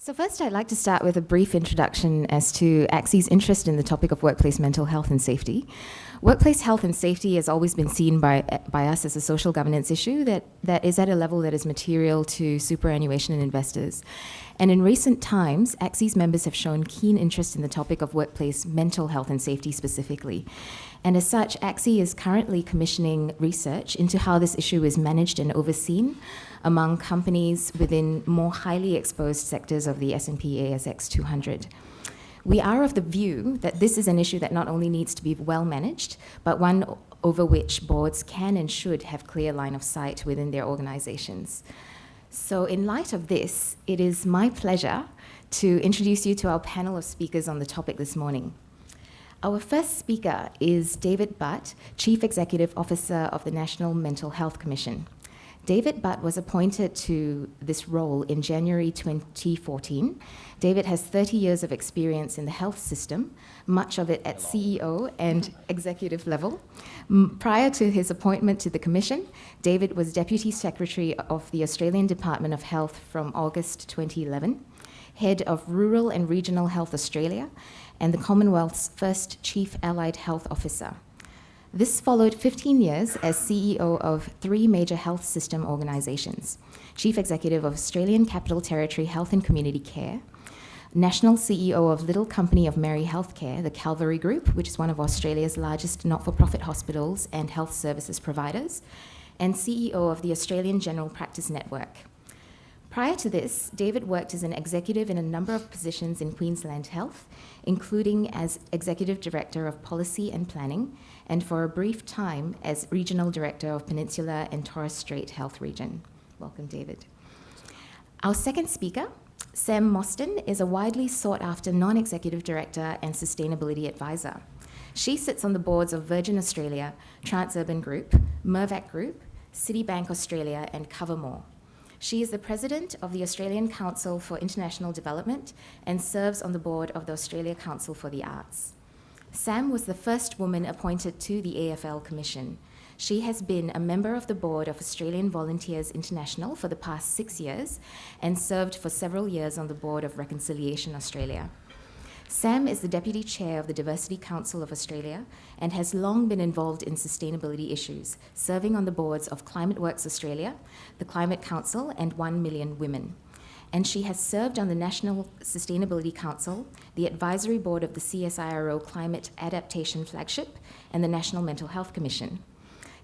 So first, I'd like to start with a brief introduction as to ACSI's interest in the topic of workplace mental health and safety. Workplace health and safety has always been seen by us as a social governance issue that is at a level that is material to superannuation and investors. And in recent times, ACSI's members have shown keen interest in the topic of workplace mental health and safety specifically. And as such, ACSI is currently commissioning research into how this issue is managed and overseen among companies within more highly exposed sectors of the S&P ASX 200. We are of the view that this is an issue that not only needs to be well managed, but one over which boards can and should have clear line of sight within their organizations. So in light of this, it is my pleasure to introduce you to our panel of speakers on the topic this morning. Our first speaker is David Butt, Chief Executive Officer of the National Mental Health Commission. David Butt was appointed to this role in January 2014. David has 30 years of experience in the health system, much of it at CEO and executive level. Prior to his appointment to the Commission, David was Deputy Secretary of the Australian Department of Health from August 2011, Head of Rural and Regional Health Australia, and the Commonwealth's first Chief Allied Health Officer. This followed 15 years as CEO of 3 major health system organisations: Chief Executive of Australian Capital Territory Health and Community Care, National CEO of Little Company of Mary Healthcare, the Calvary Group, which is one of Australia's largest not-for-profit hospitals and health services providers, and CEO of the Australian General Practice Network. Prior to this, David worked as an executive in a number of positions in Queensland Health, including as Executive Director of Policy and Planning, and for a brief time as Regional Director of Peninsula and Torres Strait Health Region. Welcome, David. Our second speaker, Sam Mostyn, is a widely sought-after non-executive director and sustainability advisor. She sits on the boards of Virgin Australia, Transurban Group, Mirvac Group, Citibank Australia, and Covermore. She is the president of the Australian Council for International Development and serves on the board of the Australia Council for the Arts. Sam was the first woman appointed to the AFL Commission. She has been a member of the board of Australian Volunteers International for the past 6 years and served for several years on the board of Reconciliation Australia. Sam is the Deputy Chair of the Diversity Council of Australia and has long been involved in sustainability issues, serving on the boards of Climate Works Australia, the Climate Council, and 1 Million Women. And she has served on the National Sustainability Council, the Advisory Board of the CSIRO Climate Adaptation Flagship, and the National Mental Health Commission.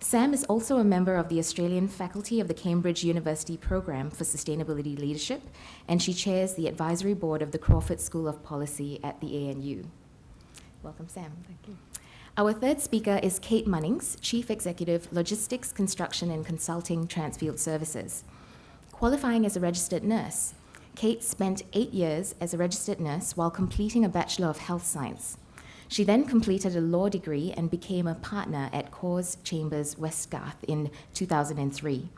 Sam is also a member of the Australian faculty of the Cambridge University Programme for Sustainability Leadership, and she chairs the advisory board of the Crawford School of Policy at the ANU. Welcome, Sam. Thank you. Our third speaker is Kate Munnings, Chief Executive, Logistics, Construction and Consulting, Transfield Services. Qualifying as a registered nurse, Kate spent 8 years as a registered nurse while completing a Bachelor of Health Science. She then completed a law degree and became a partner at Corrs Chambers Westgarth in 2003.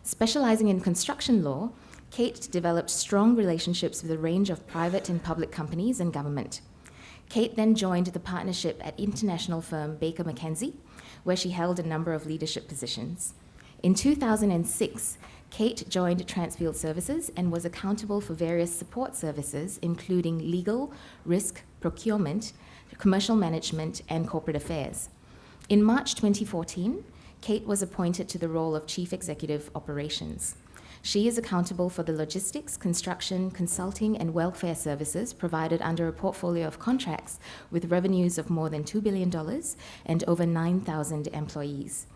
Specialising in construction law, Kate developed strong relationships with a range of private and public companies and government. Kate then joined the partnership at international firm Baker McKenzie, where she held a number of leadership positions. In 2006, Kate joined Transfield Services and was accountable for various support services, including legal, risk, procurement, commercial management, and corporate affairs. In March 2014, Kate was appointed to the role of Chief Executive Operations. She is accountable for the logistics, construction, consulting, and welfare services provided under a portfolio of contracts with revenues of more than $2 billion and over 9,000 employees.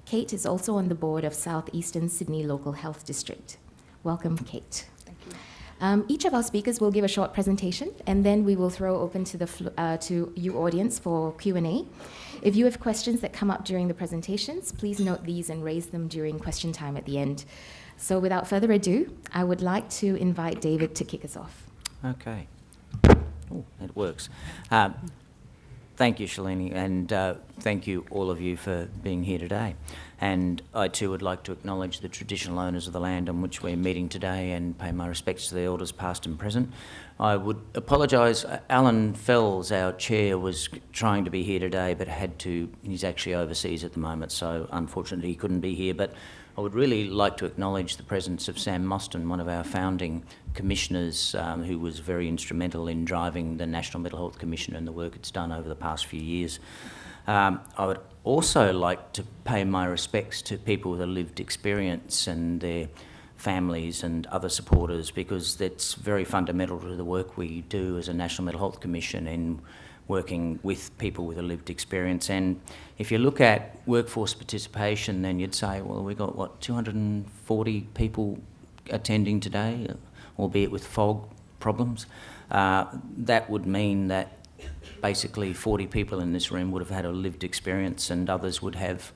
Kate is also on the board of South Eastern Sydney Local Health District. Welcome, Kate. Thank you. Each of our speakers will give a short presentation, and then we will throw open to to you audience for Q&A. If you have questions that come up during the presentations, please note these and raise them during question time at the end. So without further ado, I would like to invite David to kick us off. Okay. Oh, it works. Thank you, Shalini, and thank you all of you for being here today. And I too would like to acknowledge the traditional owners of the land on which we're meeting today and pay my respects to the elders past and present. I would apologise, Alan Fells, our chair, was trying to be here today but he's actually overseas at the moment, so unfortunately he couldn't be here. But I would really like to acknowledge the presence of Sam Mostyn, one of our founding commissioners, who was very instrumental in driving the National Mental Health Commission and the work it's done over the past few years. I would also like to pay my respects to people with a lived experience and their families and other supporters, because that's very fundamental to the work we do as a National Mental Health Commission in working with people with a lived experience. And if you look at workforce participation, then you'd say, well, we've got, what, 240 people attending today, albeit with fog problems. That would mean that basically 40 people in this room would have had a lived experience, and others would have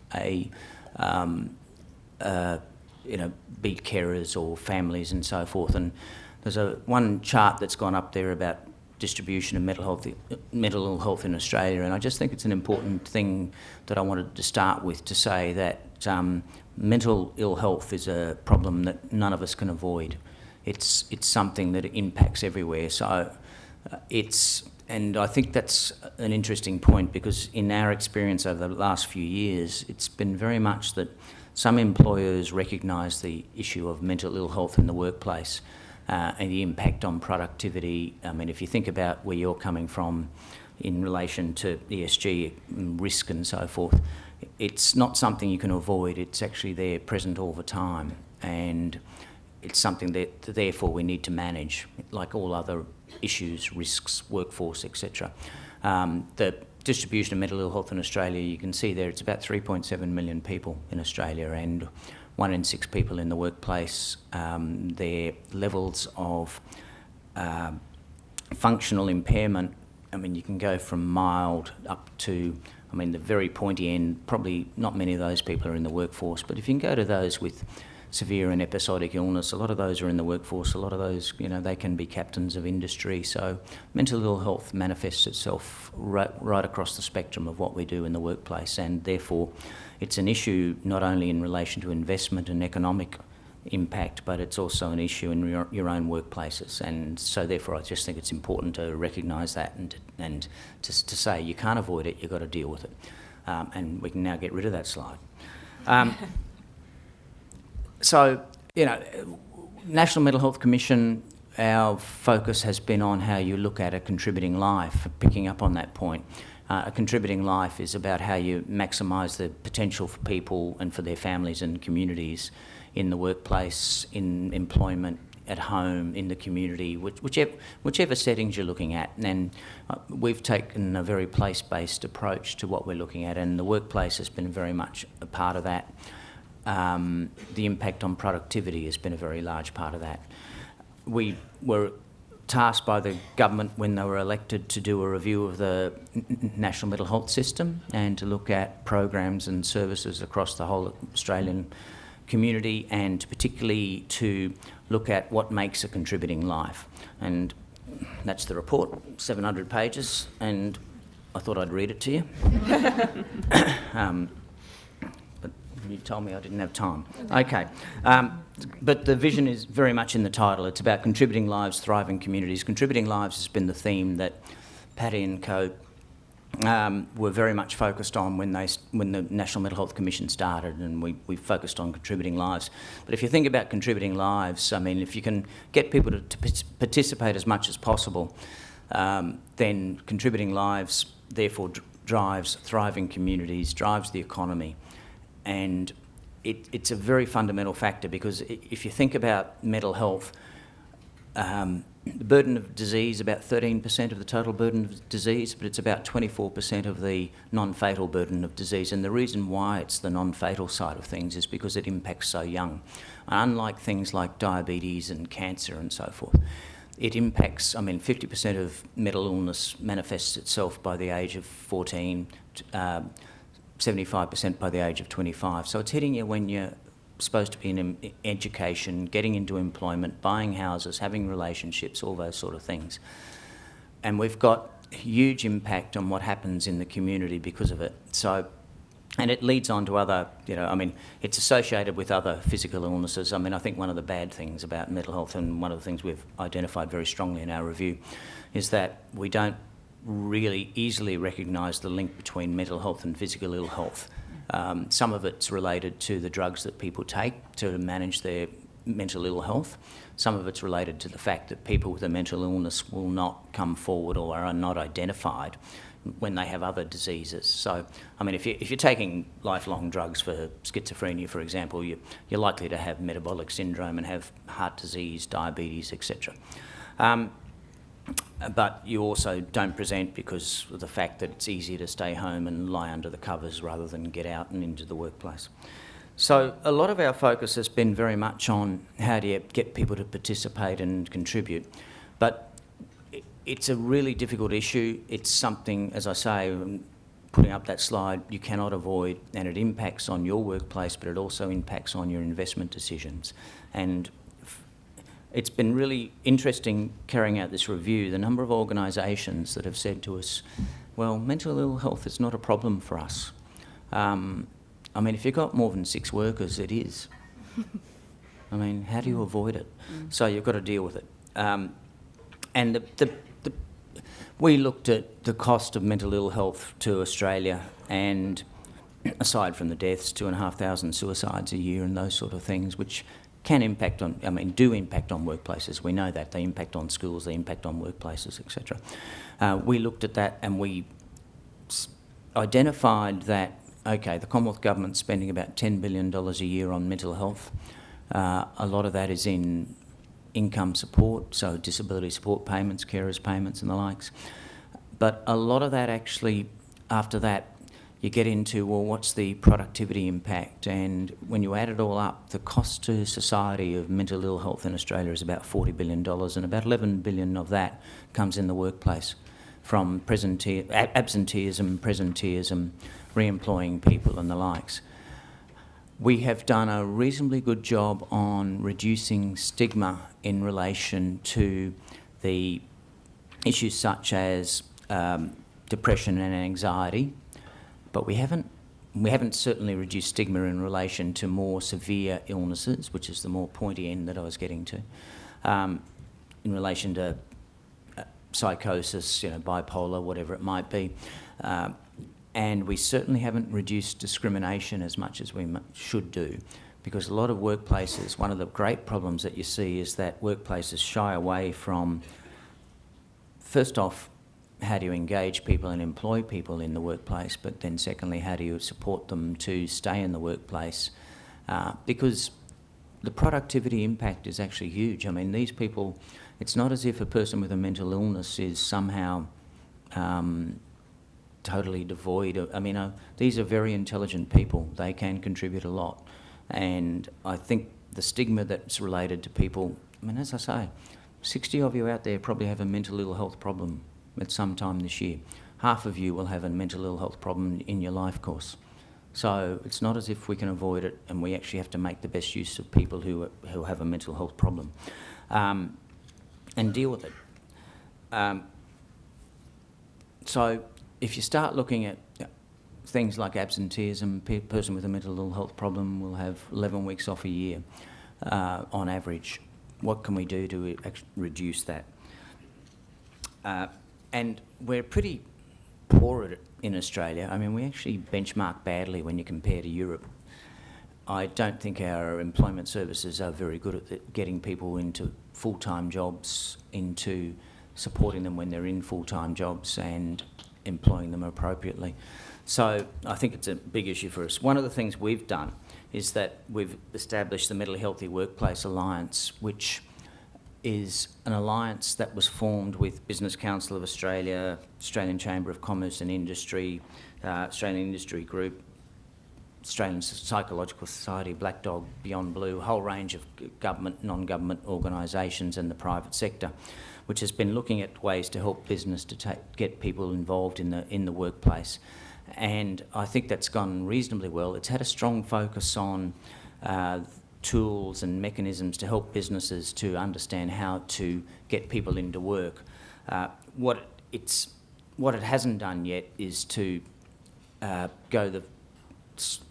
be carers or families and so forth. And there's one chart that's gone up there about distribution of mental ill health in Australia, and I just think it's an important thing that I wanted to start with, to say that mental ill health is a problem that none of us can avoid. It's something that impacts everywhere. So and I think that's an interesting point, because in our experience over the last few years, it's been very much that some employers recognise the issue of mental ill health in the workplace and the impact on productivity. I mean, if you think about where you're coming from in relation to ESG risk and so forth, it's not something you can avoid. It's actually there, present all the time, and it's something that therefore we need to manage, like all other issues, risks, workforce, etc. The distribution of mental ill health in Australia, you can see there, it's about 3.7 million people in Australia, and 1 in 6 people in the workplace, their levels of functional impairment, I mean, you can go from mild up to, I mean, the very pointy end. Probably not many of those people are in the workforce, but if you can go to those with severe and episodic illness, a lot of those are in the workforce. A lot of those, they can be captains of industry. So mental ill health manifests itself right across the spectrum of what we do in the workplace, and therefore it's an issue not only in relation to investment and economic impact, but it's also an issue in your own workplaces. And so therefore I just think it's important to recognise that and to say you can't avoid it, you've got to deal with it. And we can now get rid of that slide. So, National Mental Health Commission, our focus has been on how you look at a contributing life, picking up on that point. A contributing life is about how you maximise the potential for people and for their families and communities in the workplace, in employment, at home, in the community, whichever settings you're looking at. And we've taken a very place-based approach to what we're looking at, and the workplace has been very much a part of that. The impact on productivity has been a very large part of that. We were tasked by the government when they were elected to do a review of the national mental health system and to look at programs and services across the whole Australian community, and particularly to look at what makes a contributing life. And that's the report, 700 pages, and I thought I'd read it to you. You told me I didn't have time. Okay. But the vision is very much in the title. It's about contributing lives, thriving communities. Contributing lives has been the theme that Patty and co were very much focused on when the National Mental Health Commission started, and we focused on contributing lives. But if you think about contributing lives, I mean, if you can get people to participate as much as possible, then contributing lives therefore drives thriving communities, drives the economy. And it's a very fundamental factor, because if you think about mental health, the burden of disease, about 13% of the total burden of disease, but it's about 24% of the non-fatal burden of disease. And the reason why it's the non-fatal side of things is because it impacts so young. Unlike things like diabetes and cancer and so forth, it impacts, 50% of mental illness manifests itself by the age of 14, 75% by the age of 25. So it's hitting you when you're supposed to be in education, getting into employment, buying houses, having relationships, all those sort of things. And we've got huge impact on what happens in the community because of it. So, and it leads on to other, it's associated with other physical illnesses. I think one of the bad things about mental health, and one of the things we've identified very strongly in our review, is that we don't really easily recognise the link between mental health and physical ill health. Some of it's related to the drugs that people take to manage their mental ill health. Some of it's related to the fact that people with a mental illness will not come forward or are not identified when they have other diseases. So, I mean, if you're taking lifelong drugs for schizophrenia, for example, you're likely to have metabolic syndrome and have heart disease, diabetes, etc. But you also don't present because of the fact that it's easier to stay home and lie under the covers rather than get out and into the workplace. So a lot of our focus has been very much on how do you get people to participate and contribute. But it's a really difficult issue. It's something, as I say, putting up that slide, you cannot avoid, and it impacts on your workplace, but it also impacts on your investment decisions. And it's been really interesting carrying out this review, the number of organisations that have said to us, well, mental ill health is not a problem for us. I mean, if you've got more than 6 workers, it is. I mean, how do you avoid it? So you've got to deal with it. And we looked at the cost of mental ill health to Australia, and aside from the deaths, 2,500 suicides a year and those sort of things, which can impact on, do impact on workplaces. We know that. They impact on schools, they impact on workplaces, etc. We looked at that and we identified that, okay, the Commonwealth Government's spending about $10 billion a year on mental health. A lot of that is in income support, so disability support payments, carers payments and the likes. But a lot of that actually, after that, you get into, well, what's the productivity impact? And when you add it all up, the cost to society of mental ill health in Australia is about $40 billion, and about $11 billion of that comes in the workplace from absenteeism, presenteeism, re-employing people and the likes. We have done a reasonably good job on reducing stigma in relation to the issues such as depression and anxiety, but we haven't certainly reduced stigma in relation to more severe illnesses, which is the more pointy end that I was getting to, in relation to psychosis, bipolar, whatever it might be. And we certainly haven't reduced discrimination as much as we should do, because a lot of workplaces, one of the great problems that you see is that workplaces shy away from, first off, how do you engage people and employ people in the workplace, but then secondly, how do you support them to stay in the workplace? Because the productivity impact is actually huge. I mean, these people, it's not as if a person with a mental illness is somehow totally devoid of, these are very intelligent people. They can contribute a lot. And I think the stigma that's related to people, as I say, 60 of you out there probably have a mental ill health problem at some time this year. Half of you will have a mental ill health problem in your life course. So it's not as if we can avoid it, and we actually have to make the best use of people who have a mental health problem and deal with it. So if you start looking at things like absenteeism, a person with a mental ill health problem will have 11 weeks off a year on average. What can we do to reduce that? And we're pretty poor at it in Australia. We actually benchmark badly when you compare to Europe. I don't think our employment services are very good at getting people into full-time jobs, into supporting them when they're in full-time jobs and employing them appropriately. So I think it's a big issue for us. One of the things we've done is that we've established the Mentally Healthy Workplace Alliance, which is an alliance that was formed with Business Council of Australia, Australian Chamber of Commerce and Industry, Australian Industry Group, Australian Psychological Society, Black Dog, Beyond Blue, a whole range of government, non-government organisations and the private sector, which has been looking at ways to help business to get people involved in the workplace. And I think that's gone reasonably well. It's had a strong focus on tools and mechanisms to help businesses to understand how to get people into work. What it hasn't done yet is to go the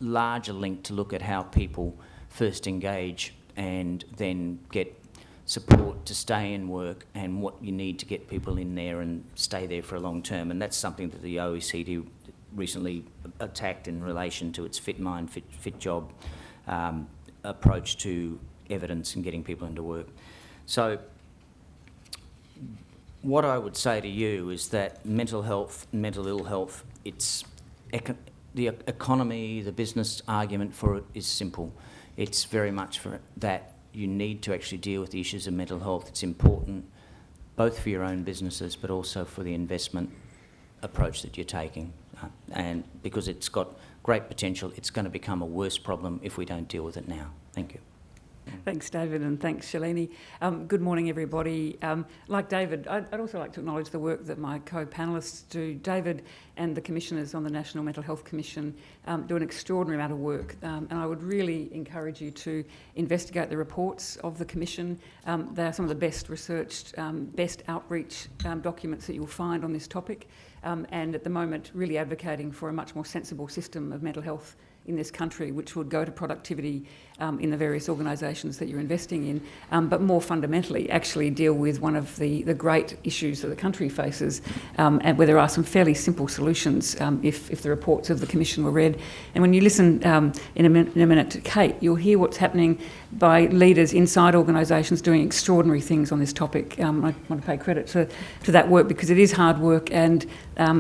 larger link to look at how people first engage and then get support to stay in work, and what you need to get people in there and stay there for a long term. And that's something that the OECD recently attacked in relation to its Fit Mind, Fit Job approach to evidence and getting people into work. So what I would say to you is that mental health, mental ill health, the economy, the business argument for it is simple. It's very much for that you need to actually deal with the issues of mental health. It's important both for your own businesses but also for the investment approach that you're taking. And because it's got great potential, it's going to become a worse problem if we don't deal with it now. Thank you. Thanks, David, and thanks, Shalini. Good morning, everybody. Like David, I'd also like to acknowledge the work that my co-panellists do. David and the commissioners on the National Mental Health Commission do an extraordinary amount of work, and I would really encourage you to investigate the reports of the Commission. They are some of the best researched, best outreach documents that you'll find on this topic, and at the moment really advocating for a much more sensible system of mental health in this country, which would go to productivity in the various organisations that you're investing in, but more fundamentally actually deal with one of the great issues that the country faces, and where there are some fairly simple solutions if the reports of the Commission were read. And when you listen in a minute to Kate, you'll hear what's happening by leaders inside organisations doing extraordinary things on this topic. I want to pay credit to that work because it is hard work, and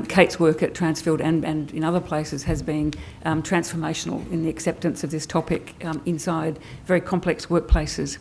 Kate's work at Transfield and in other places has been transformational in the acceptance of this topic inside very complex workplaces.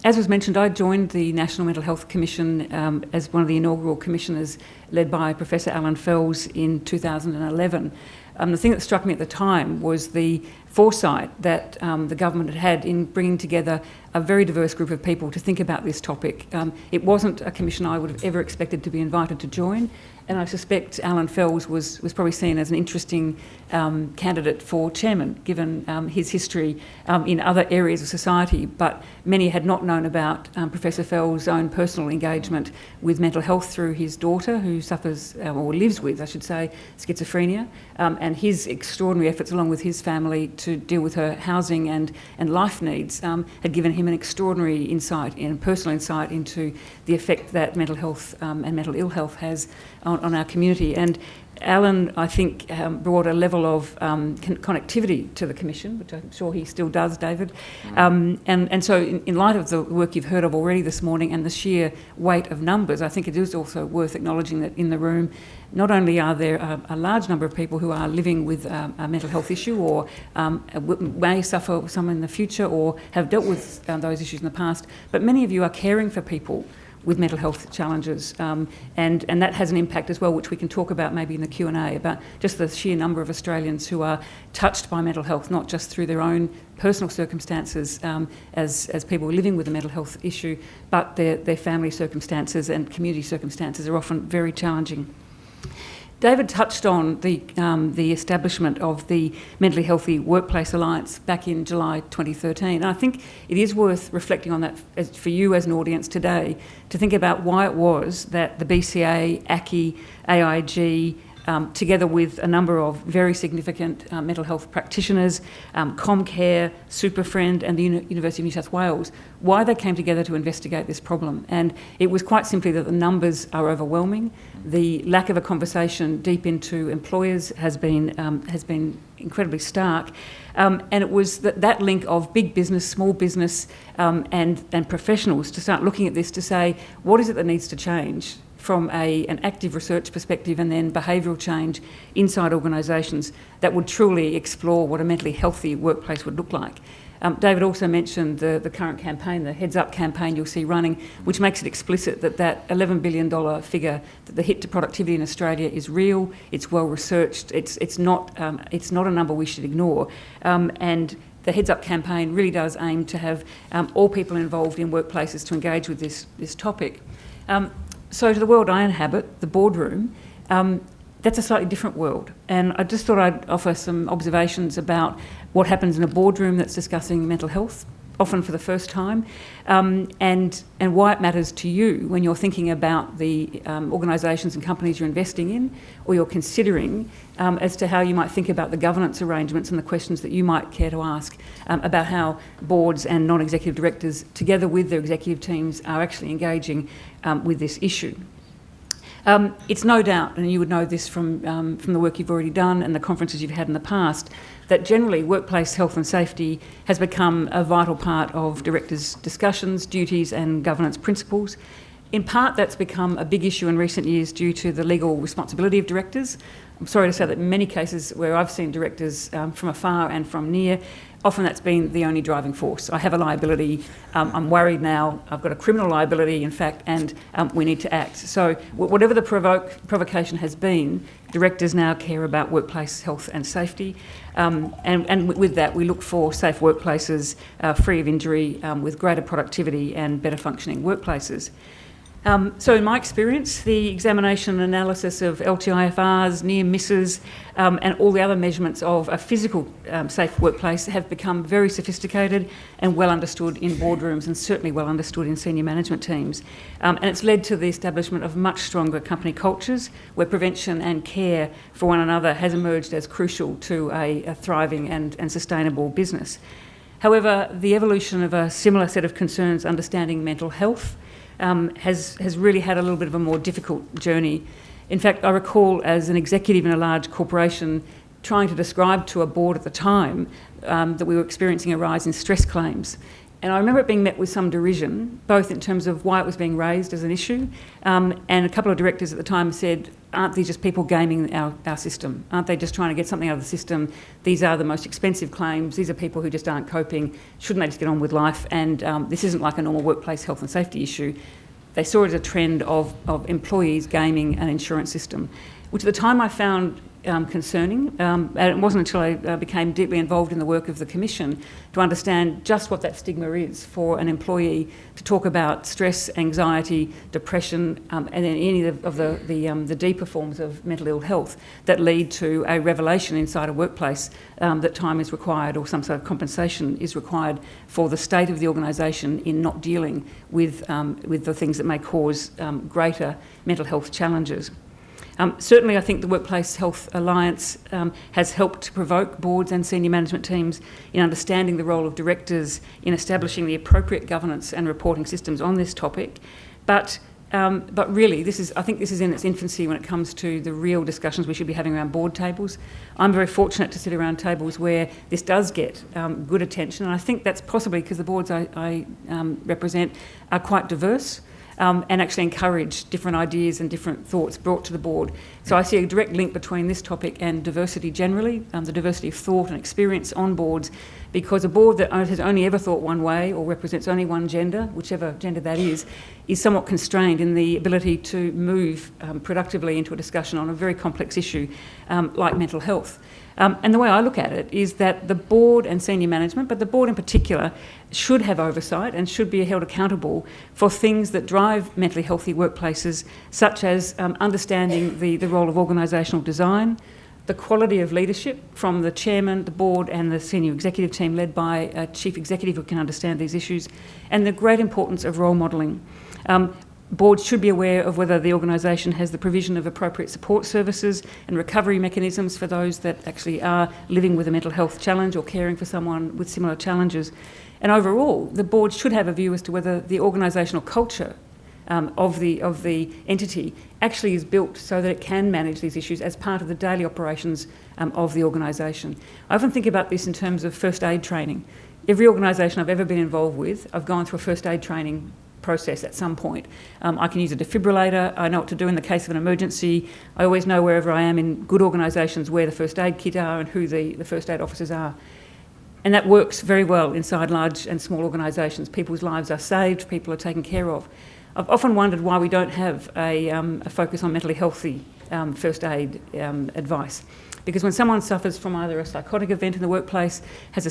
As was mentioned, I joined the National Mental Health Commission as one of the inaugural commissioners led by Professor Alan Fels in 2011. The thing that struck me at the time was the foresight that the government had in bringing together a very diverse group of people to think about this topic. It wasn't a commission I would have ever expected to be invited to join, and I suspect Alan Fels was probably seen as an interesting candidate for chairman, given his history in other areas of society, but many had not known about Professor Fels' own personal engagement with mental health through his daughter, who suffers, or lives with, I should say, schizophrenia, and his extraordinary efforts along with his family to deal with her housing and life needs had given him an extraordinary insight and personal insight into the effect that mental health and mental ill health has on our community. And Alan, I think, brought a level of connectivity to the Commission, which I'm sure he still does, David. And so in light of the work you've heard of already this morning and the sheer weight of numbers, I think it is also worth acknowledging that in the room, not only are there a large number of people who are living with a mental health issue or may suffer some in the future or have dealt with those issues in the past, but many of you are caring for people with mental health challenges, and that has an impact as well, which we can talk about maybe in the Q&A, about just the sheer number of Australians who are touched by mental health, not just through their own personal circumstances as people living with a mental health issue, but their family circumstances and community circumstances are often very challenging. David touched on the establishment of the Mentally Healthy Workplace Alliance back in July 2013. And I think it is worth reflecting on that for you as an audience today, to think about why it was that the BCA, ACCI, AIG, together with a number of very significant mental health practitioners, Comcare, Superfriend and the University of New South Wales, why they came together to investigate this problem. And it was quite simply that the numbers are overwhelming. The lack of a conversation deep into employers has been incredibly stark. And it was that link of big business, small business and professionals to start looking at this to say, what is it that needs to change from an active research perspective and then behavioural change inside organisations that would truly explore what a mentally healthy workplace would look like. David also mentioned the current campaign, the Heads Up campaign you'll see running, which makes it explicit that $11 billion figure, that the hit to productivity in Australia is real, it's well researched, it's not a number we should ignore. And the Heads Up campaign really does aim to have all people involved in workplaces to engage with this topic. So to the world I inhabit, the boardroom, that's a slightly different world. And I just thought I'd offer some observations about what happens in a boardroom that's discussing mental health, often for the first time, and why it matters to you when you're thinking about the organisations and companies you're investing in or you're considering as to how you might think about the governance arrangements and the questions that you might care to ask about how boards and non-executive directors, together with their executive teams, are actually engaging with this issue. It's no doubt, and you would know this from the work you've already done and the conferences you've had in the past, that generally workplace health and safety has become a vital part of directors' discussions, duties and governance principles. In part, that's become a big issue in recent years due to the legal responsibility of directors. I'm sorry to say that in many cases where I've seen directors from afar and from near, often that's been the only driving force. I have a liability, I'm worried now, I've got a criminal liability in fact, and we need to act. So whatever the provocation has been, directors now care about workplace health and safety, and with that we look for safe workplaces, free of injury, with greater productivity and better functioning workplaces. So in my experience, the examination and analysis of LTIFRs, near misses, and all the other measurements of a physical safe workplace have become very sophisticated and well understood in boardrooms and certainly well understood in senior management teams. And it's led to the establishment of much stronger company cultures where prevention and care for one another has emerged as crucial to a thriving and sustainable business. However, the evolution of a similar set of concerns understanding mental health has really had a little bit of a more difficult journey. In fact, I recall as an executive in a large corporation trying to describe to a board at the time that we were experiencing a rise in stress claims. And I remember it being met with some derision, both in terms of why it was being raised as an issue, and a couple of directors at the time said, aren't these just people gaming our system? Aren't they just trying to get something out of the system? These are the most expensive claims. These are people who just aren't coping. Shouldn't they just get on with life? And this isn't like a normal workplace health and safety issue. They saw it as a trend of employees gaming an insurance system, which at the time I found concerning, and it wasn't until I became deeply involved in the work of the Commission to understand just what that stigma is for an employee to talk about stress, anxiety, depression, and then any of the deeper forms of mental ill health that lead to a revelation inside a workplace that time is required or some sort of compensation is required for the state of the organisation in not dealing with the things that may cause greater mental health challenges. Certainly, I think the Workplace Health Alliance has helped to provoke boards and senior management teams in understanding the role of directors in establishing the appropriate governance and reporting systems on this topic. But really, I think this is in its infancy when it comes to the real discussions we should be having around board tables. I'm very fortunate to sit around tables where this does get good attention, and I think that's possibly because the boards I represent are quite diverse. And actually encourage different ideas and different thoughts brought to the board. So I see a direct link between this topic and diversity generally, the diversity of thought and experience on boards, because a board that has only ever thought one way or represents only one gender, whichever gender that is somewhat constrained in the ability to move productively into a discussion on a very complex issue like mental health. And the way I look at it is that the board and senior management, but the board in particular, should have oversight and should be held accountable for things that drive mentally healthy workplaces, such as understanding the role of organisational design, the quality of leadership from the chairman, the board and the senior executive team led by a chief executive who can understand these issues, and the great importance of role modelling. Boards should be aware of whether the organisation has the provision of appropriate support services and recovery mechanisms for those that actually are living with a mental health challenge or caring for someone with similar challenges. And overall, the board should have a view as to whether the organisational culture of the entity actually is built so that it can manage these issues as part of the daily operations of the organisation. I often think about this in terms of first aid training. Every organisation I've ever been involved with, I've gone through a first aid training process at some point. I can use a defibrillator, I know what to do in the case of an emergency, I always know wherever I am in good organisations where the first aid kit are and who the first aid officers are. And that works very well inside large and small organisations. People's lives are saved, people are taken care of. I've often wondered why we don't have a focus on mentally healthy first aid advice. Because when someone suffers from either a psychotic event in the workplace, has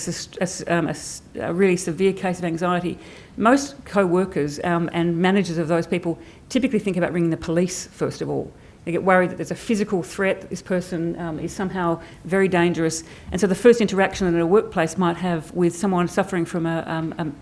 a really severe case of anxiety, most co-workers and managers of those people typically think about ringing the police first of all. They get worried that there's a physical threat, that this person is somehow very dangerous. And so the first interaction that a workplace might have with someone suffering from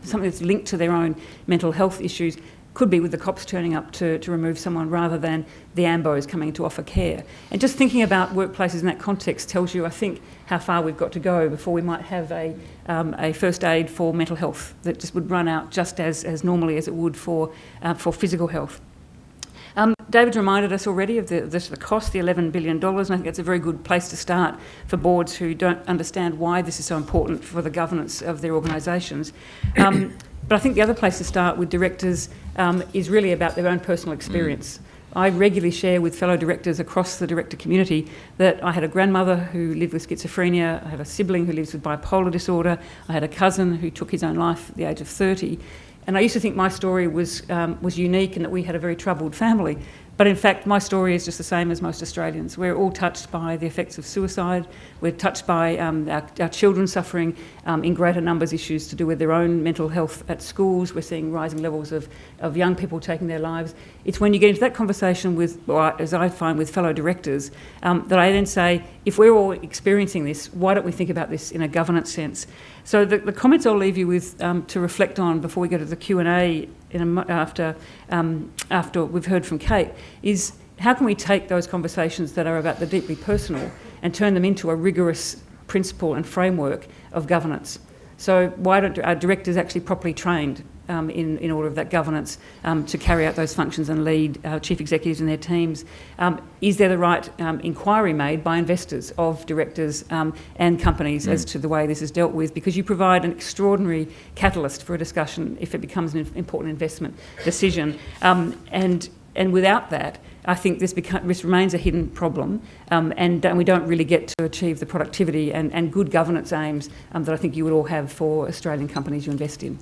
something that's linked to their own mental health issues could be with the cops turning up to remove someone rather than the AMBOs coming to offer care. And just thinking about workplaces in that context tells you, I think, how far we've got to go before we might have a first aid for mental health that just would run out just as normally as it would for physical health. David reminded us already of the cost, the $11 billion, and I think that's a very good place to start for boards who don't understand why this is so important for the governance of their organisations. But I think the other place to start with directors is really about their own personal experience. I regularly share with fellow directors across the director community that I had a grandmother who lived with schizophrenia, I have a sibling who lives with bipolar disorder, I had a cousin who took his own life at the age of 30. And I used to think my story was unique and that we had a very troubled family. But in fact, my story is just the same as most Australians. We're all touched by the effects of suicide. We're touched by our children suffering in greater numbers issues to do with their own mental health at schools. We're seeing rising levels of young people taking their lives. It's when you get into that conversation with, or as I find, with fellow directors, that I then say, if we're all experiencing this, why don't we think about this in a governance sense? So the comments I'll leave you with to reflect on before we go to the Q&A after we've heard from Kate is how can we take those conversations that are about the deeply personal and turn them into a rigorous principle and framework of governance? So why don't our directors actually properly trained in order of that governance to carry out those functions and lead chief executives and their teams? Is there the right inquiry made by investors of directors and companies as to the way this is dealt with? Because you provide an extraordinary catalyst for a discussion if it becomes an important investment decision. And without that, I think this remains a hidden problem and we don't really get to achieve the productivity and good governance aims that I think you would all have for Australian companies you invest in.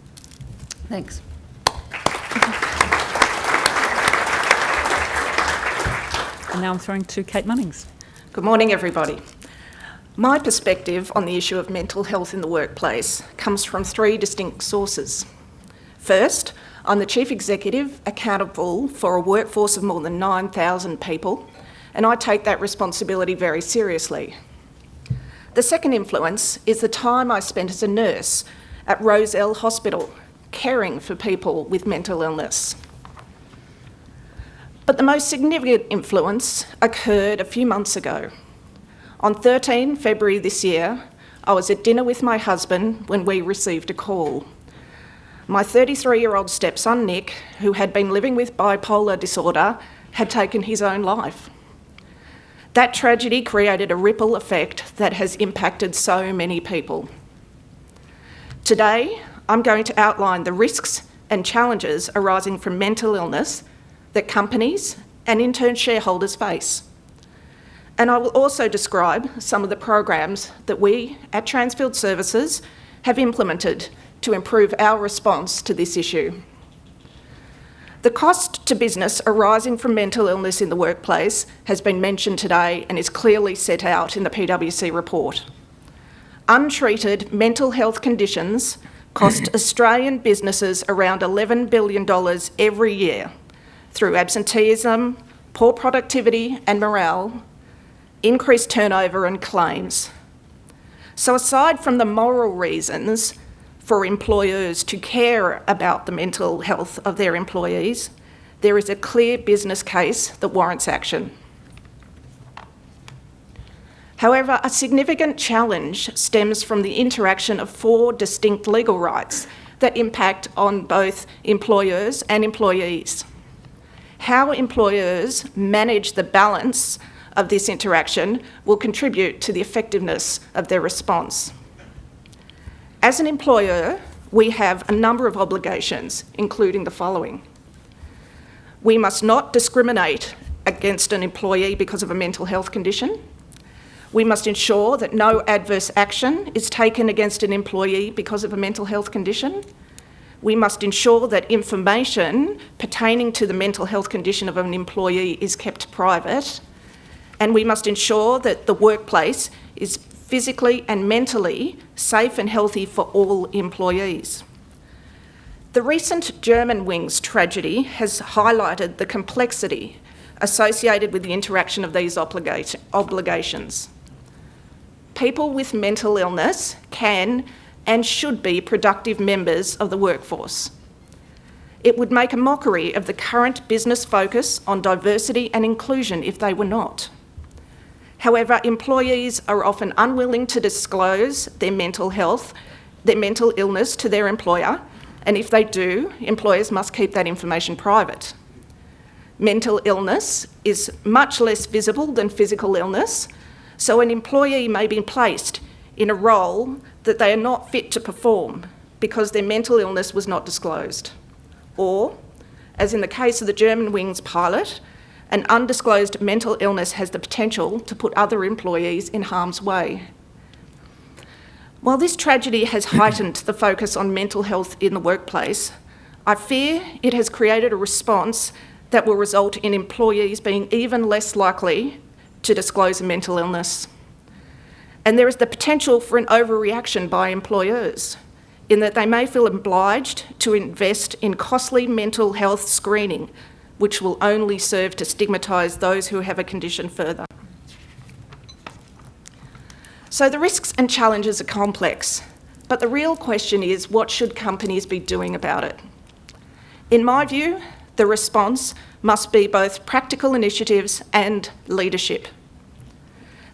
Thanks. And now I'm throwing to Kate Munnings. Good morning, everybody. My perspective on the issue of mental health in the workplace comes from three distinct sources. First, I'm the Chief Executive accountable for a workforce of more than 9,000 people, and I take that responsibility very seriously. The second influence is the time I spent as a nurse at Rozelle Hospital, caring for people with mental illness. But the most significant influence occurred a few months ago. On 13 February this year, I was at dinner with my husband when we received a call. My 33-year-old stepson, Nick, who had been living with bipolar disorder, had taken his own life. That tragedy created a ripple effect that has impacted so many people. Today, I'm going to outline the risks and challenges arising from mental illness that companies and in turn shareholders face. And I will also describe some of the programs that we at Transfield Services have implemented to improve our response to this issue. The cost to business arising from mental illness in the workplace has been mentioned today and is clearly set out in the PwC report. Untreated mental health conditions cost Australian businesses around $11 billion every year through absenteeism, poor productivity and morale, increased turnover and claims. So aside from the moral reasons for employers to care about the mental health of their employees, there is a clear business case that warrants action. However, a significant challenge stems from the interaction of four distinct legal rights that impact on both employers and employees. How employers manage the balance of this interaction will contribute to the effectiveness of their response. As an employer, we have a number of obligations, including the following. We must not discriminate against an employee because of a mental health condition. We must ensure that no adverse action is taken against an employee because of a mental health condition. We must ensure that information pertaining to the mental health condition of an employee is kept private. And we must ensure that the workplace is physically and mentally safe and healthy for all employees. The recent Germanwings tragedy has highlighted the complexity associated with the interaction of these obligations. People with mental illness can and should be productive members of the workforce. It would make a mockery of the current business focus on diversity and inclusion if they were not. However, employees are often unwilling to disclose their mental illness to their employer, and if they do, employers must keep that information private. mental illness is much less visible than physical illness, so an employee may be placed in a role that they are not fit to perform because their mental illness was not disclosed. Or, as in the case of the Germanwings pilot, an undisclosed mental illness has the potential to put other employees in harm's way. While this tragedy has heightened the focus on mental health in the workplace, I fear it has created a response that will result in employees being even less likely to disclose a mental illness. And there is the potential for an overreaction by employers, in that they may feel obliged to invest in costly mental health screening, which will only serve to stigmatise those who have a condition further. So the risks and challenges are complex, but the real question is, what should companies be doing about it? In my view, the response must be both practical initiatives and leadership.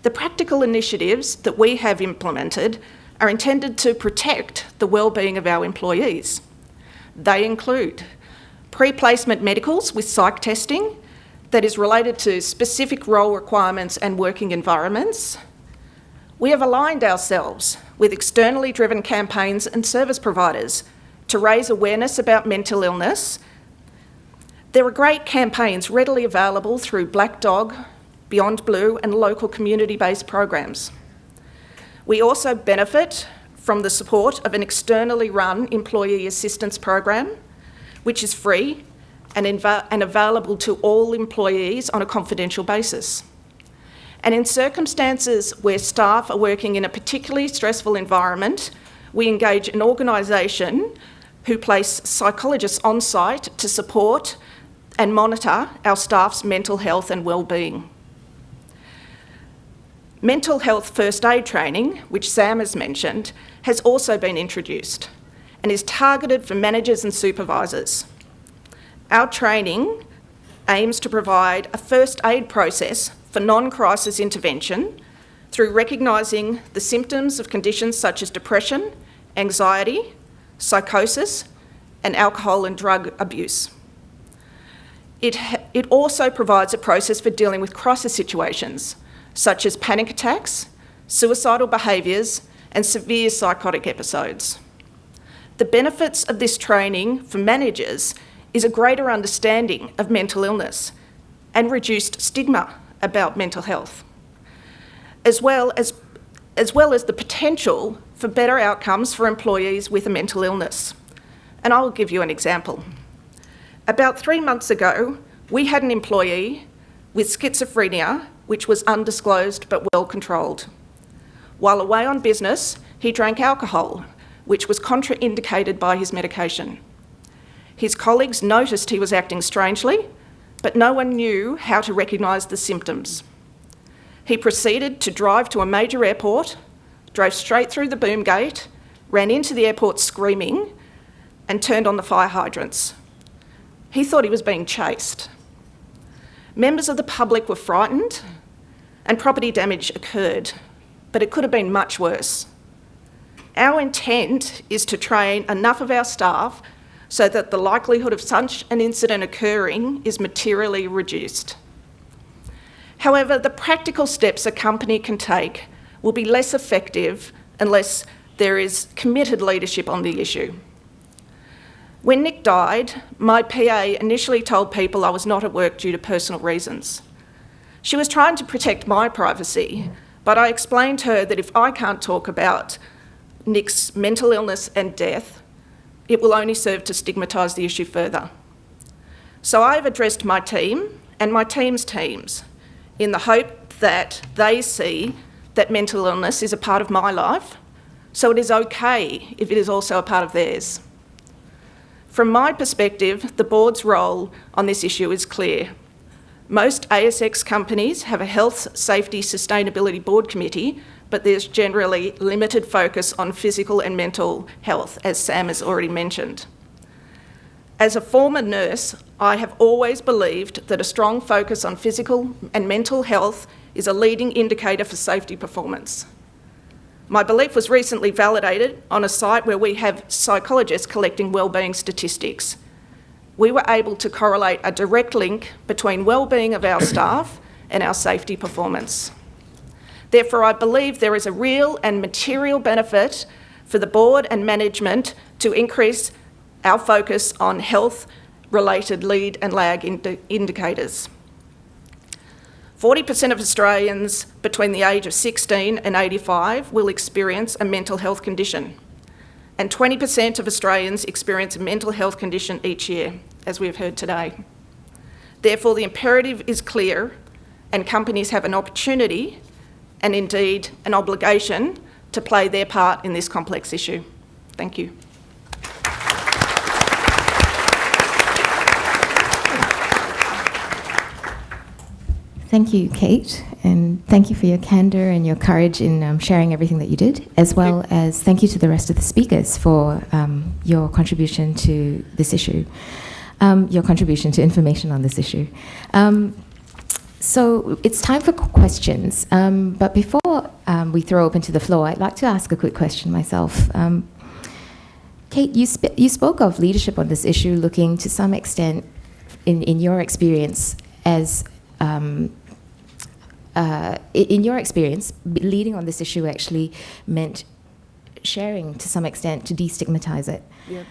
The practical initiatives that we have implemented are intended to protect the well-being of our employees. They include pre-placement medicals with psych testing that is related to specific role requirements and working environments. We have aligned ourselves with externally driven campaigns and service providers to raise awareness about mental illness. There are great campaigns readily available through Black Dog, Beyond Blue and local community-based programs. We also benefit from the support of an externally run employee assistance program, which is free and available to all employees on a confidential basis. And in circumstances where staff are working in a particularly stressful environment, we engage an organisation who place psychologists on site to support and monitor our staff's mental health and well-being. Mental health first aid training, which Sam has mentioned, has also been introduced and is targeted for managers and supervisors. Our training aims to provide a first aid process for non-crisis intervention through recognising the symptoms of conditions such as depression, anxiety, psychosis, and alcohol and drug abuse. It also provides a process for dealing with crisis situations, such as panic attacks, suicidal behaviours, and severe psychotic episodes. The benefits of this training for managers is a greater understanding of mental illness and reduced stigma about mental health, as well as the potential for better outcomes for employees with a mental illness. And I'll give you an example. About 3 months ago, we had an employee with schizophrenia which was undisclosed but well controlled. While away on business, he drank alcohol, which was contraindicated by his medication. His colleagues noticed he was acting strangely, but no one knew how to recognise the symptoms. He proceeded to drive to a major airport, drove straight through the boom gate, ran into the airport screaming, and turned on the fire hydrants. He thought he was being chased. Members of the public were frightened, and property damage occurred, but it could have been much worse. Our intent is to train enough of our staff so that the likelihood of such an incident occurring is materially reduced. However, the practical steps a company can take will be less effective unless there is committed leadership on the issue. When Nick died, my PA initially told people I was not at work due to personal reasons. She was trying to protect my privacy, but I explained to her that if I can't talk about Nick's mental illness and death, it will only serve to stigmatise the issue further. So I've addressed my team and my team's teams in the hope that they see that mental illness is a part of my life, so it is okay if it is also a part of theirs. From my perspective, the board's role on this issue is clear. Most ASX companies have a health, safety, sustainability board committee, but there's generally limited focus on physical and mental health, as Sam has already mentioned. As a former nurse, I have always believed that a strong focus on physical and mental health is a leading indicator for safety performance. My belief was recently validated on a site where we have psychologists collecting wellbeing statistics. we were able to correlate a direct link between well-being of our staff and our safety performance. Therefore, I believe there is a real and material benefit for the board and management to increase our focus on health-related lead and lag indicators. 40% of Australians between the age of 16 and 85 will experience a mental health condition, and 20% of Australians experience a mental health condition each year, as we have heard today. Therefore, the imperative is clear, and companies have an opportunity and indeed an obligation to play their part in this complex issue. Thank you. Thank you, Kate, and thank you for your candour and your courage in sharing everything that you did, as well as thank you to the rest of the speakers for your contribution to this issue, your contribution to information on this issue. So it's time for questions, but before we throw open to the floor, I'd like to ask a quick question myself. Kate, you spoke of leadership on this issue looking to some extent, in your experience, as in your experience, leading on this issue actually meant sharing to some extent to destigmatize it. Yep.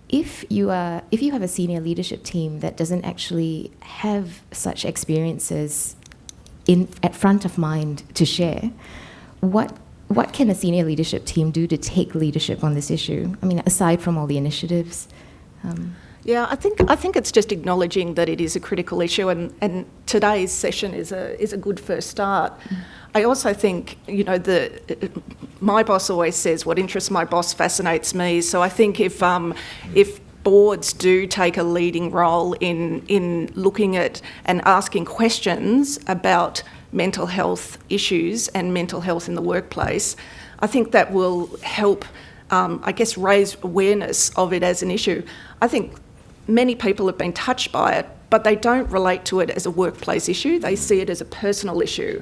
If you have a senior leadership team that doesn't actually have such experiences at front of mind to share, what can a senior leadership team do to take leadership on this issue? I mean, aside from all the initiatives. Yeah, I think it's just acknowledging that it is a critical issue, and today's session is a good first start. I also think, you know, my boss always says, what interests my boss fascinates me. So I think if boards do take a leading role in looking at and asking questions about mental health issues and mental health in the workplace, I think that will help, raise awareness of it as an issue. I think many people have been touched by it, but they don't relate to it as a workplace issue. They see it as a personal issue.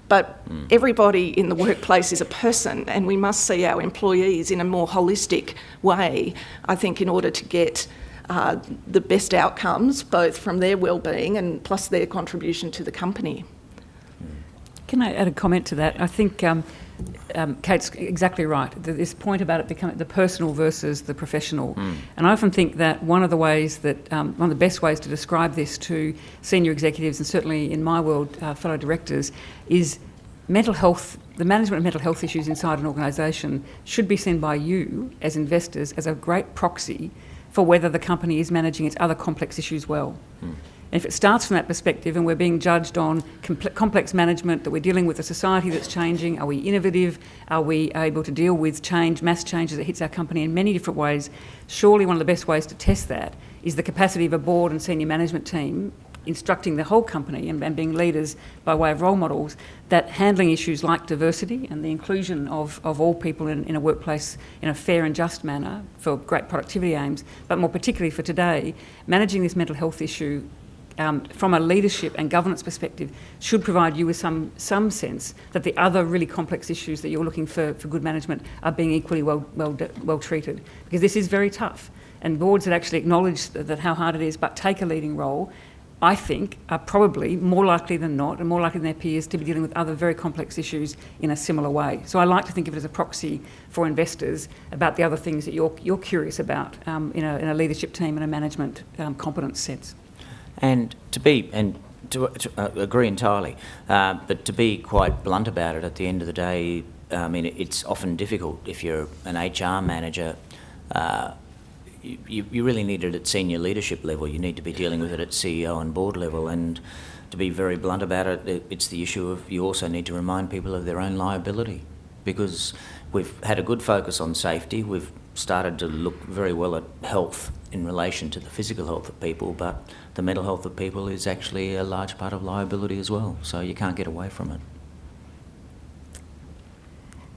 But everybody in the workplace is a person, and we must see our employees in a more holistic way, I think, in order to get the best outcomes, both from their well-being and plus their contribution to the company. Can I add a comment to that? I think Kate's exactly right. This point about it becoming the personal versus the professional. And I often think that one of the best ways to describe this to senior executives, and certainly in my world, fellow directors, is mental health. The management of mental health issues inside an organisation should be seen by you as investors as a great proxy for whether the company is managing its other complex issues well. And if it starts from that perspective and we're being judged on complex management, that we're dealing with a society that's changing, are we innovative, are we able to deal with change, mass changes that hits our company in many different ways, surely one of the best ways to test that is the capacity of a board and senior management team instructing the whole company and being leaders by way of role models, that handling issues like diversity and the inclusion of all people in a workplace in a fair and just manner for great productivity aims, but more particularly for today, managing this mental health issue from a leadership and governance perspective should provide you with some sense that the other really complex issues that you're looking for good management are being equally well treated. Because this is very tough, and boards that actually acknowledge that how hard it is but take a leading role, I think, are probably more likely than not, and more likely than their peers, to be dealing with other very complex issues in a similar way. So I like to think of it as a proxy for investors about the other things that you're curious about in a leadership team and a management competence sense. And to agree entirely, but to be quite blunt about it, at the end of the day, I mean, it's often difficult if you're an HR manager. You really need it at senior leadership level. You need to be dealing with it at CEO and board level. And to be very blunt about it, it's the issue of you also need to remind people of their own liability, because we've had a good focus on safety. We've started to look very well at health in relation to the physical health of people, but the mental health of people is actually a large part of liability as well. So you can't get away from it.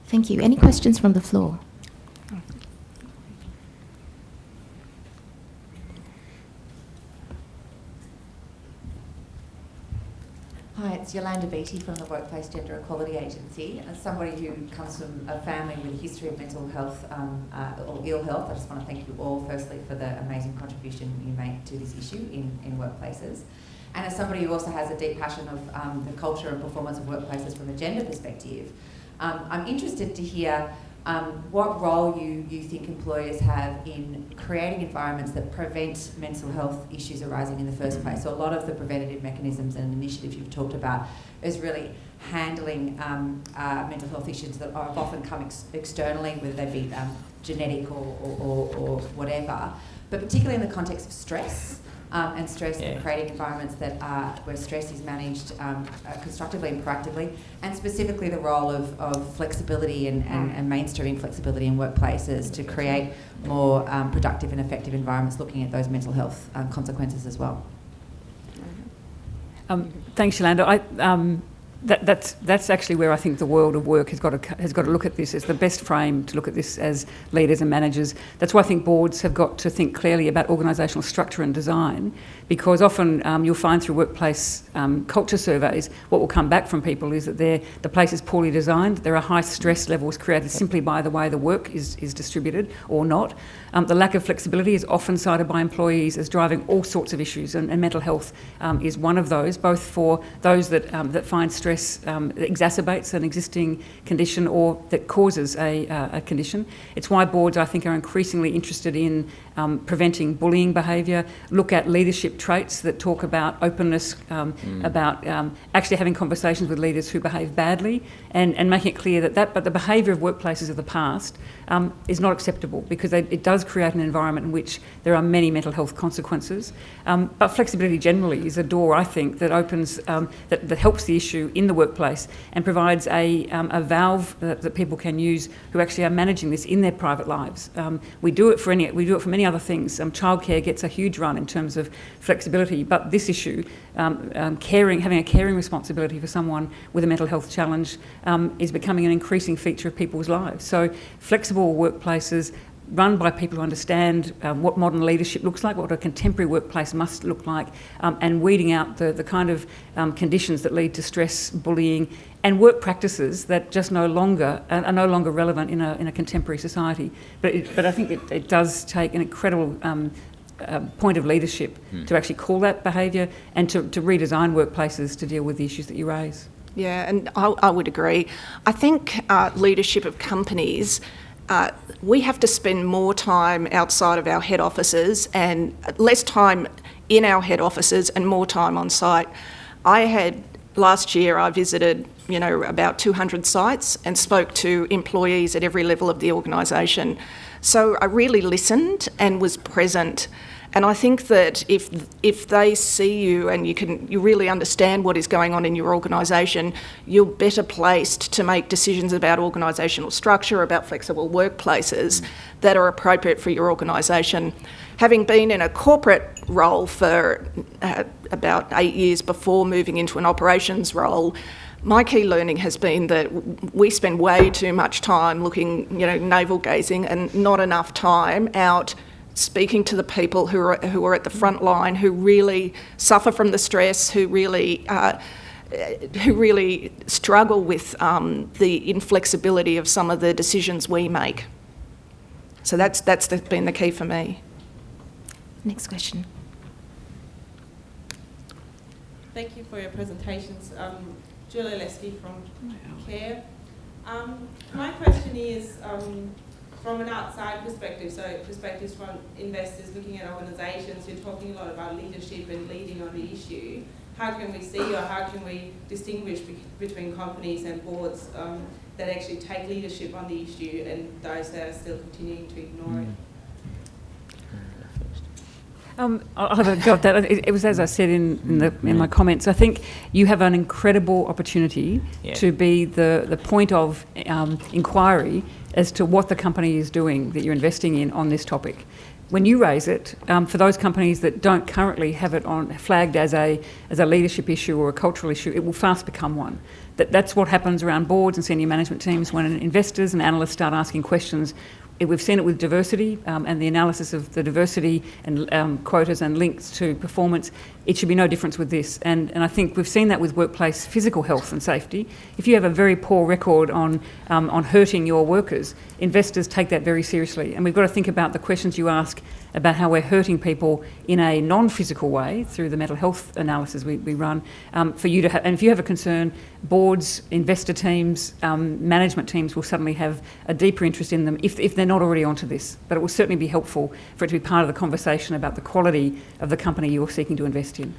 Thank you. Any questions from the floor? Hi, it's Yolanda Beattie from the Workplace Gender Equality Agency. As somebody who comes from a family with a history of mental health or ill health, I just want to thank you all firstly for the amazing contribution you make to this issue in workplaces. And as somebody who also has a deep passion of the culture and performance of workplaces from a gender perspective, I'm interested to hear what role you think employers have in creating environments that prevent mental health issues arising in the first place. So a lot of the preventative mechanisms and initiatives you've talked about is really handling mental health issues that have often come externally, whether they be genetic or whatever, but particularly in the context of stress. And stress and creating environments that where stress is managed constructively and proactively, and specifically the role of flexibility and mainstreaming flexibility in workplaces to create more productive and effective environments looking at those mental health consequences as well. Thanks, Yolanda. That's actually where I think the world of work has got to look at this as the best frame to look at this as leaders and managers. That's why I think boards have got to think clearly about organisational structure and design, because often you'll find through workplace culture surveys what will come back from people is that the place is poorly designed. There are high stress levels created simply by the way the work is distributed or not. The lack of flexibility is often cited by employees as driving all sorts of issues, and mental health is one of those, both for those that find stress exacerbates an existing condition or that causes a condition. It's why boards, I think, are increasingly interested in preventing bullying behaviour, look at leadership traits that talk about openness, about actually having conversations with leaders who behave badly, and making it clear but the behaviour of workplaces of the past is not acceptable, because it does create an environment in which there are many mental health consequences. But flexibility generally is a door, I think, that opens, that helps the issue in the workplace and provides a valve that people can use who actually are managing this in their private lives. We do it for many other things. Childcare gets a huge run in terms of flexibility, but this issue, having a caring responsibility for someone with a mental health challenge, is becoming an increasing feature of people's lives. So flexible workplaces run by people who understand what modern leadership looks like, what a contemporary workplace must look like, and weeding out the kind of conditions that lead to stress, bullying, and work practices that just are no longer relevant in a contemporary society. But I think it does take an incredible point of leadership to actually call that behaviour and to redesign workplaces to deal with the issues that you raise. Yeah, and I would agree. I think leadership of companies, we have to spend more time outside of our head offices and less time in our head offices and more time on site. Last year I visited, about 200 sites and spoke to employees at every level of the organisation. So I really listened and was present. And I think that if they see you and you really understand what is going on in your organisation, you're better placed to make decisions about organisational structure, about flexible workplaces that are appropriate for your organisation. Having been in a corporate role for about 8 years before moving into an operations role, my key learning has been that we spend way too much time looking, navel-gazing, and not enough time out speaking to the people who are at the front line, who really suffer from the stress, who really struggle with the inflexibility of some of the decisions we make. So that's been the key for me. Next question. Thank you for your presentations. Julia Lesky from CARE. My question is, from an outside perspective, so perspectives from investors looking at organisations, you're talking a lot about leadership and leading on the issue. How can we see, or how can we distinguish between companies and boards that actually take leadership on the issue and those that are still continuing to ignore it? I'll have a go at that. It was as I said in my comments. I think you have an incredible opportunity to be the point of inquiry as to what the company is doing that you're investing in on this topic. When you raise it, for those companies that don't currently have it flagged as a leadership issue or a cultural issue, it will fast become one. That's what happens around boards and senior management teams when investors and analysts start asking questions. We've seen it with diversity and the analysis of the diversity and quotas and links to performance. It should be no difference with this. And I think we've seen that with workplace physical health and safety. If you have a very poor record on hurting your workers, investors take that very seriously. And we've got to think about the questions you ask about how we're hurting people in a non-physical way through the mental health analysis we run. For you to have, and if you have a concern, boards, investor teams, management teams will suddenly have a deeper interest in them if they're not already onto this. But it will certainly be helpful for it to be part of the conversation about the quality of the company you're seeking to invest in.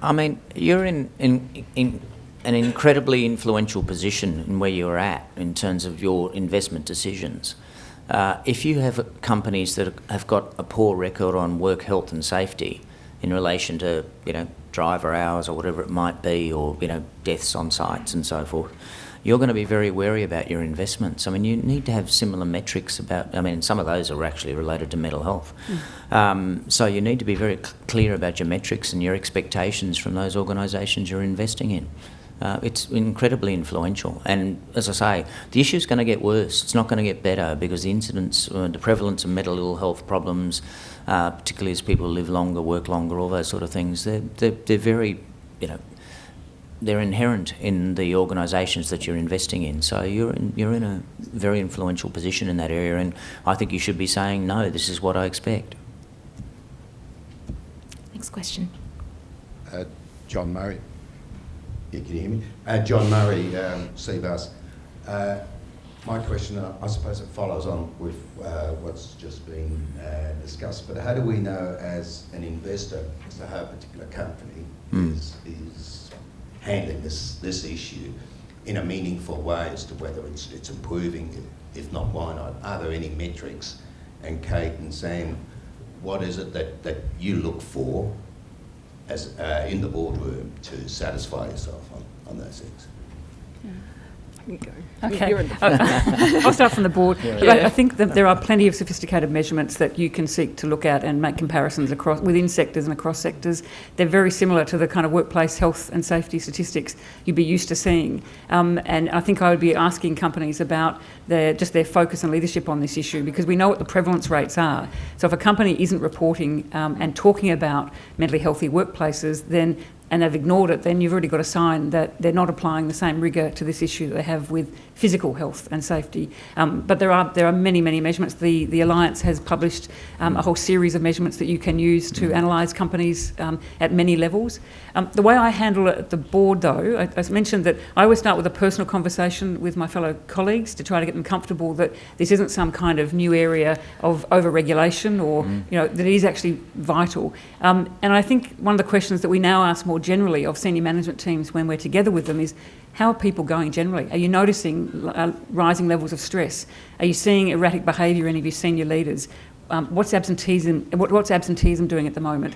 I mean, you're in an incredibly influential position in where you're at in terms of your investment decisions. If you have companies that have got a poor record on work health and safety in relation to, driver hours or whatever it might be, or, deaths on sites and so forth, you're going to be very wary about your investments. I mean, you need to have similar metrics some of those are actually related to mental health. So you need to be very clear about your metrics and your expectations from those organisations you're investing in. It's incredibly influential. And as I say, the issue's going to get worse. It's not going to get better, because the incidence, the prevalence of mental ill health problems, particularly as people live longer, work longer, all those sort of things, they're very, they're inherent in the organisations that you're investing in. So you're in a very influential position in that area, and I think you should be saying, no, this is what I expect. Next question. John Murray. Yeah, can you hear me? John Murray, CBUS. My question, I suppose it follows on with what's just been discussed, but how do we know as an investor as to how a particular company is handling this issue in a meaningful way as to whether it's improving? If not, why not? Are there any metrics? And Kate and Sam, what is it that you look for as in the boardroom to satisfy yourself on those things? Okay. I'll start from the board. I think that there are plenty of sophisticated measurements that you can seek to look at and make comparisons across within sectors and across sectors. They're very similar to the kind of workplace health and safety statistics you'd be used to seeing. And I think I would be asking companies about their focus and leadership on this issue, because we know what the prevalence rates are. So if a company isn't reporting and talking about mentally healthy workplaces, then and they've ignored it, then you've already got a sign that they're not applying the same rigour to this issue that they have with physical health and safety. But there are many measurements. The Alliance has published a whole series of measurements that you can use to analyse companies at many levels. The way I handle it at the board, though, I mentioned that I always start with a personal conversation with my fellow colleagues to try to get them comfortable that this isn't some kind of new area of over-regulation or, that it is actually vital. And I think one of the questions that we now ask more generally of senior management teams when we're together with them is, how are people going generally? Are you noticing rising levels of stress? Are you seeing erratic behaviour in any of your senior leaders? What's absenteeism doing at the moment?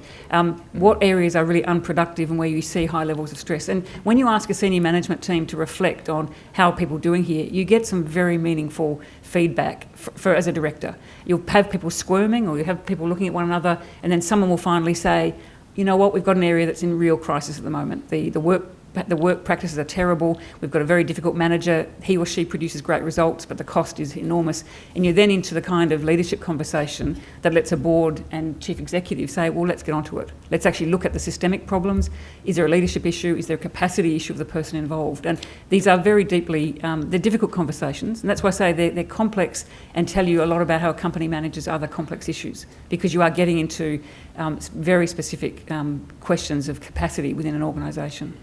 What areas are really unproductive and where you see high levels of stress? And when you ask a senior management team to reflect on how are people doing here, you get some very meaningful feedback for as a director. You'll have people squirming, or you have people looking at one another, and then someone will finally say, you know what, we've got an area that's in real crisis at the moment. The work practices are terrible. We've got a very difficult manager. He or she produces great results, but the cost is enormous. And you're then into the kind of leadership conversation that lets a board and chief executive say, well, let's get onto it. Let's actually look at the systemic problems. Is there a leadership issue? Is there a capacity issue of the person involved? And these are very deeply, they're difficult conversations. And that's why I say they're complex and tell you a lot about how a company manages other complex issues, because you are getting into very specific questions of capacity within an organisation.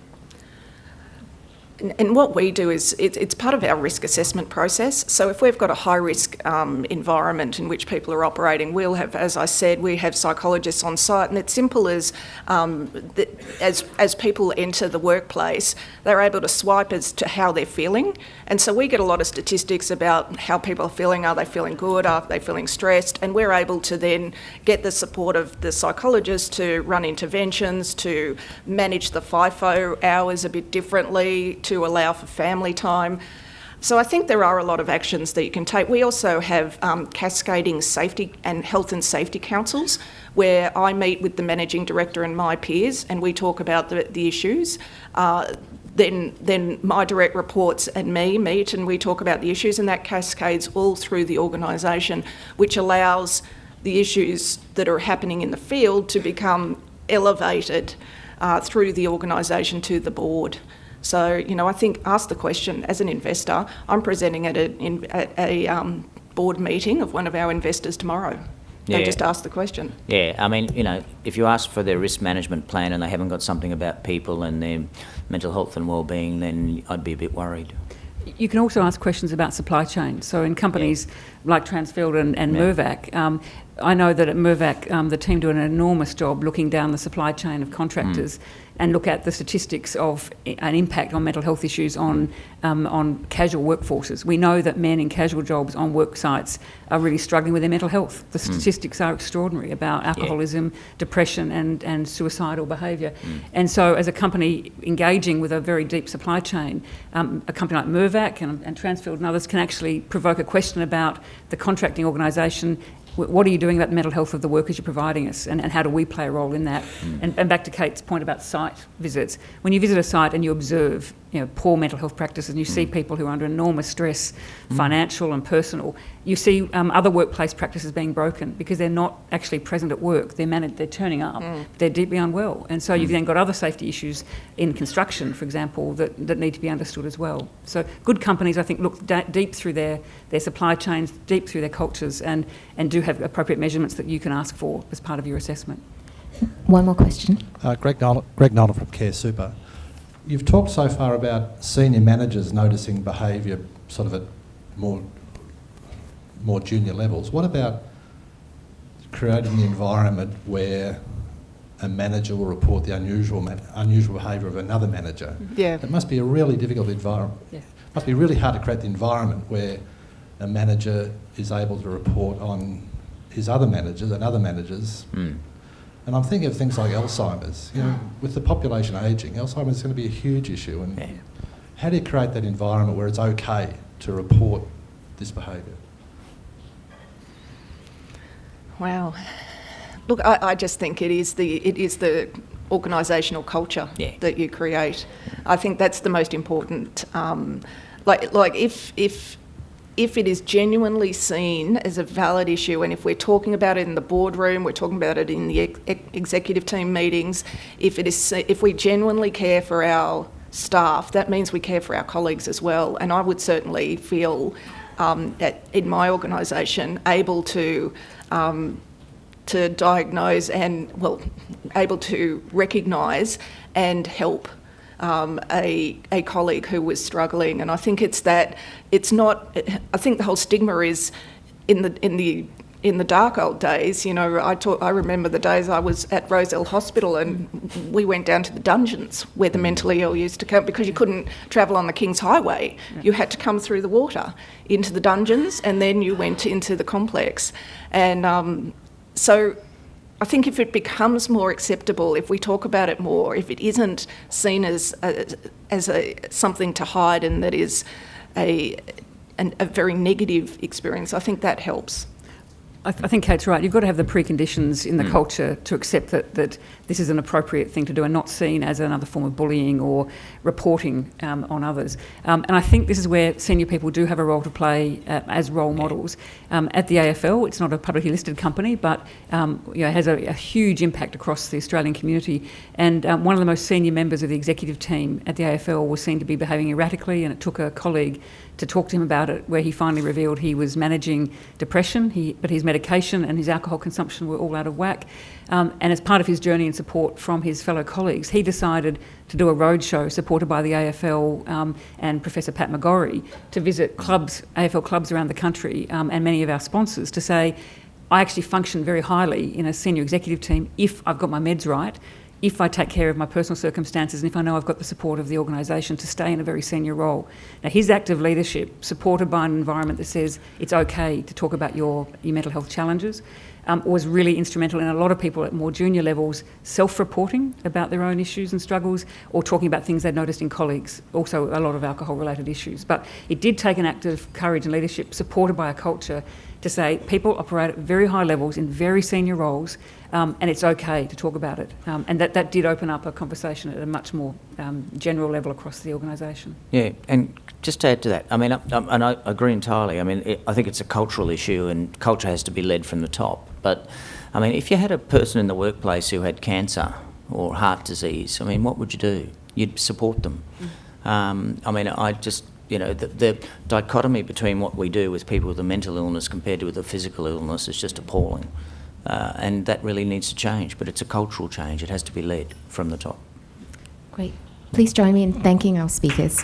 And what we do is, it's part of our risk assessment process. So if we've got a high-risk environment in which people are operating, we'll have, as I said, we have psychologists on site, and it's simple as as people enter the workplace, they're able to swipe as to how they're feeling. And so we get a lot of statistics about how people are feeling. Are they feeling good? Are they feeling stressed? And we're able to then get the support of the psychologist to run interventions, to manage the FIFO hours a bit differently, to allow for family time. So I think there are a lot of actions that you can take. We also have cascading safety and health and safety councils, where I meet with the managing director and my peers, and we talk about the issues. then my direct reports and me meet and we talk about the issues, and that cascades all through the organisation, which allows the issues that are happening in the field to become elevated through the organisation to the board. So, I think, ask the question, as an investor, I'm presenting at a board meeting of one of our investors tomorrow. Yeah. They just ask the question. Yeah, I mean, if you ask for their risk management plan and they haven't got something about people and their mental health and well-being, then I'd be a bit worried. You can also ask questions about supply chain. So in companies like Transfield and Mirvac, I know that at Mirvac, the team do an enormous job looking down the supply chain of contractors and look at the statistics of an impact on mental health issues on casual workforces. We know that men in casual jobs on work sites are really struggling with their mental health. The statistics are extraordinary about alcoholism, depression and suicidal behaviour. And so as a company engaging with a very deep supply chain, a company like Mirvac and Transfield and others can actually provoke a question about the contracting organisation. What are you doing about the mental health of the workers you're providing us, and how do we play a role in that? And back to Kate's point about site visits, when you visit a site and you observe poor mental health practices and you see people who are under enormous stress, financial and personal, you see other workplace practices being broken because they're not actually present at work. They're turning up, but they're deeply unwell. And so you've then got other safety issues in construction, for example, that need to be understood as well. So good companies, I think, look deep through their supply chains, deep through their cultures, and do have appropriate measurements that you can ask for as part of your assessment. One more question. Greg Noddle from Care Super. You've talked so far about senior managers noticing behaviour sort of at more junior levels. What about creating the environment where a manager will report the unusual behaviour of another manager? Yeah. It must be a really difficult environment. Yeah. It must be really hard to create the environment where a manager is able to report on his other managers and other managers. And I'm thinking of things like Alzheimer's. With the population ageing, Alzheimer's is going to be a huge issue. And how do you create that environment where it's okay to report this behaviour? Wow. Look, I just think it is the organisational culture that you create. I think that's the most important. If it is genuinely seen as a valid issue, and if we're talking about it in the boardroom, we're talking about it in the executive team meetings, if we genuinely care for our staff, that means we care for our colleagues as well. And I would certainly feel in my organisation able to diagnose and, able to recognise and help a colleague who was struggling. And I think I think the whole stigma is in the dark old days. I remember the days I was at Rozelle Hospital and we went down to the dungeons where the mentally ill used to come, because you couldn't travel on the King's Highway. You had to come through the water into the dungeons, and then you went into the complex. And so I think if it becomes more acceptable, if we talk about it more, if it isn't seen as something to hide and that is a very negative experience, I think that helps. I think Kate's right. You've got to have the preconditions in the culture to accept that this is an appropriate thing to do and not seen as another form of bullying or reporting on others. And I think this is where senior people do have a role to play as role models. At the AFL, it's not a publicly listed company, but it has a huge impact across the Australian community. And one of the most senior members of the executive team at the AFL was seen to be behaving erratically, and it took a colleague to talk to him about it, where he finally revealed he was managing depression, but his medication and his alcohol consumption were all out of whack. And as part of his journey and support from his fellow colleagues, he decided to do a roadshow supported by the AFL and Professor Pat McGorry to visit AFL clubs around the country and many of our sponsors to say, I actually function very highly in a senior executive team if I've got my meds right, if I take care of my personal circumstances, and if I know I've got the support of the organisation to stay in a very senior role. Now, his active leadership, supported by an environment that says it's okay to talk about your mental health challenges, was really instrumental in a lot of people at more junior levels self-reporting about their own issues and struggles, or talking about things they'd noticed in colleagues, also a lot of alcohol-related issues. But it did take an act of courage and leadership supported by a culture to say people operate at very high levels in very senior roles, and it's okay to talk about it. And that did open up a conversation at a much more general level across the organisation. Yeah, and just to add to that, I mean, and I agree entirely. I mean, I think it's a cultural issue, and culture has to be led from the top. But, I mean, if you had a person in the workplace who had cancer or heart disease, I mean, what would you do? You'd support them. I mean, I just, you know, the dichotomy between what we do with people with a mental illness compared to with a physical illness is just appalling. And that really needs to change, but it's a cultural change. It has to be led from the top. Great. Please join me in thanking our speakers.